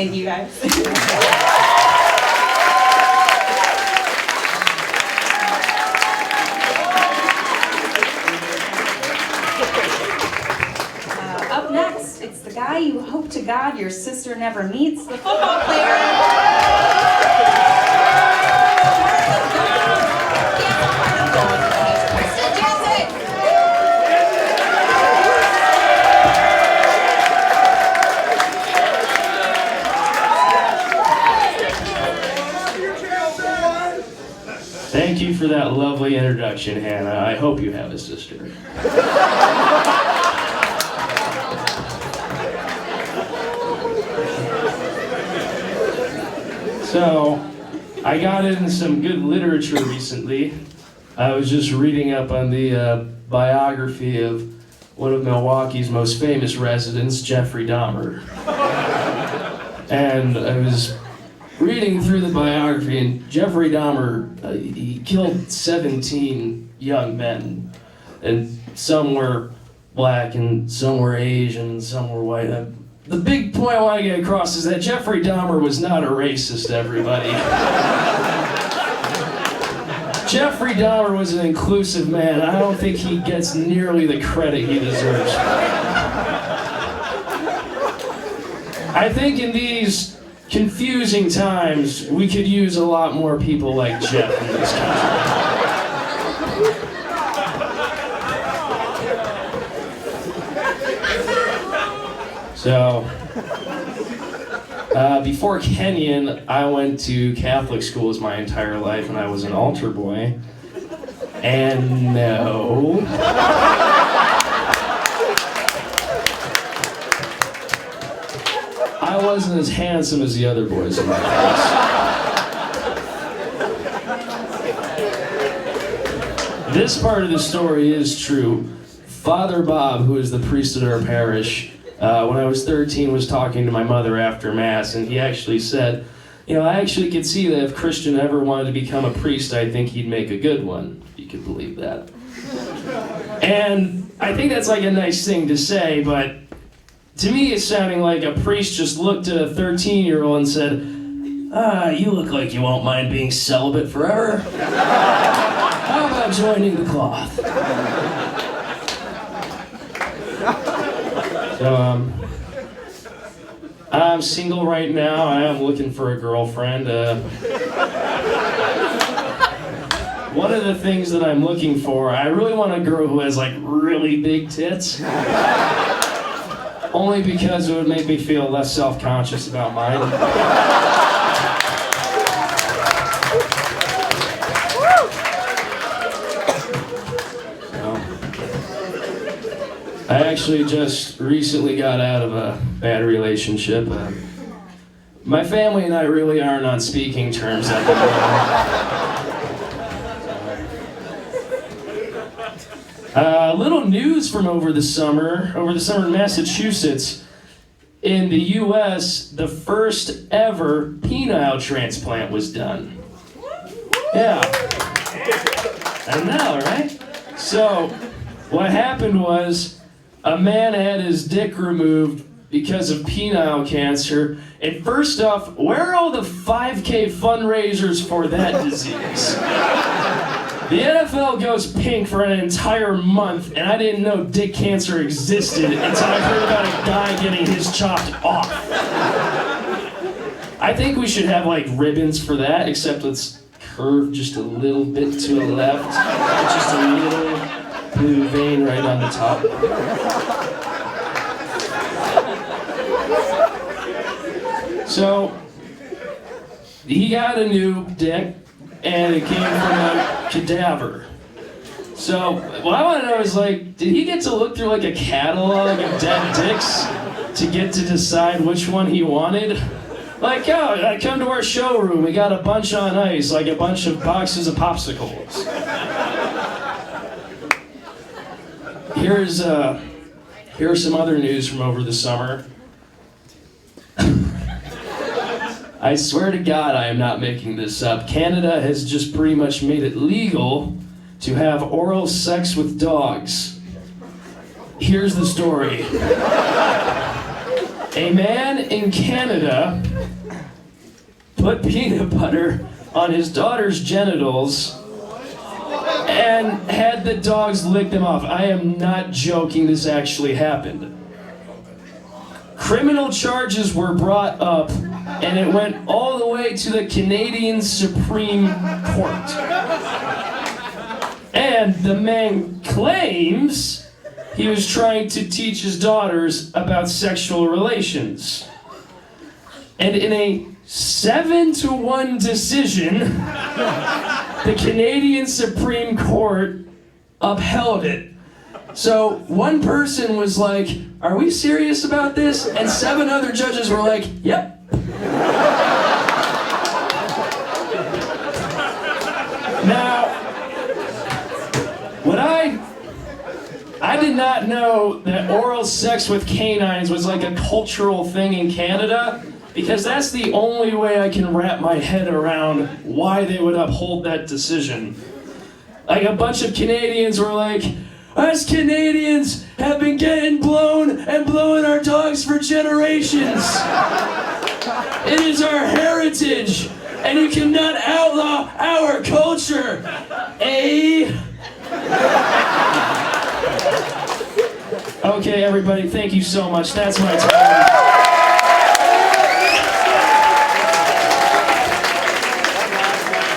Thank you, guys. Up next, it's the guy you hope to God your sister never meets, the football player. Christian Janssen. Thank you for that lovely introduction, Hannah. I hope you have a sister. So, I got into some good literature recently. I was just reading up on the biography of one of Milwaukee's most famous residents, Jeffrey Dahmer. And I was reading through the biography, and Jeffrey Dahmer, he killed 17 young men, and some were black, and some were Asian, and some were white. The big point I want to get across is that Jeffrey Dahmer was not a racist, everybody. Jeffrey Dahmer was an inclusive man. I don't think he gets nearly the credit he deserves. I think in these confusing times, we could use a lot more people like Jeff in this country. So, before Kenyon, I went to Catholic schools my entire life, and I was an altar boy. And no. I wasn't as handsome as the other boys in my class. This part of the story is true. Father Bob, who is the priest at our parish, when I was 13, was talking to my mother after Mass, and he actually said, you know, I actually could see that if Christian ever wanted to become a priest, I think he'd make a good one. If you could believe that. And I think that's like a nice thing to say, but to me it's sounding like a priest just looked at a 13-year-old and said, you look like you won't mind being celibate forever. How about joining the cloth? So, I'm single right now. I am looking for a girlfriend. One of the things that I'm looking for, I really want a girl who has like really big tits. Only because it would make me feel less self-conscious about mine. I actually just recently got out of a bad relationship. My family and I really aren't on speaking terms at the moment. Little news from over the summer in Massachusetts. In the U.S., the first ever penile transplant was done. Yeah. I know, right? So, what happened was, a man had his dick removed because of penile cancer. And first off, where are all the 5K fundraisers for that disease? The NFL goes pink for an entire month, and I didn't know dick cancer existed until I heard about a guy getting his chopped off. I think we should have like ribbons for that, except let's curve just a little bit to the left. Just a little blue vein right on the top. So, he got a new dick, and it came from a cadaver. So, what I want to know is, like, did he get to look through, like, a catalog of dead dicks to get to decide which one he wanted? Like, oh, come to our showroom, we got a bunch on ice, like a bunch of boxes of popsicles. Here's some other news from over the summer. I swear to God I am not making this up. Canada has just pretty much made it legal to have oral sex with dogs. Here's the story. A man in Canada put peanut butter on his daughter's genitals and had the dogs lick them off. I am not joking, this actually happened. Criminal charges were brought up, and it went all the way to the Canadian Supreme Court. And the man claims he was trying to teach his daughters about sexual relations. And in a 7-1 decision, the Canadian Supreme Court upheld it. So one person was like, "Are we serious about this?" And 7 other judges were like, "Yep." Now, what I did not know that oral sex with canines was like a cultural thing in Canada, because that's the only way I can wrap my head around why they would uphold that decision. Like, a bunch of Canadians were like, "Us Canadians have been getting blown and blowing our dogs for generations. It is our heritage, and you cannot outlaw our culture, eh?" Okay, everybody, thank you so much. That's my time.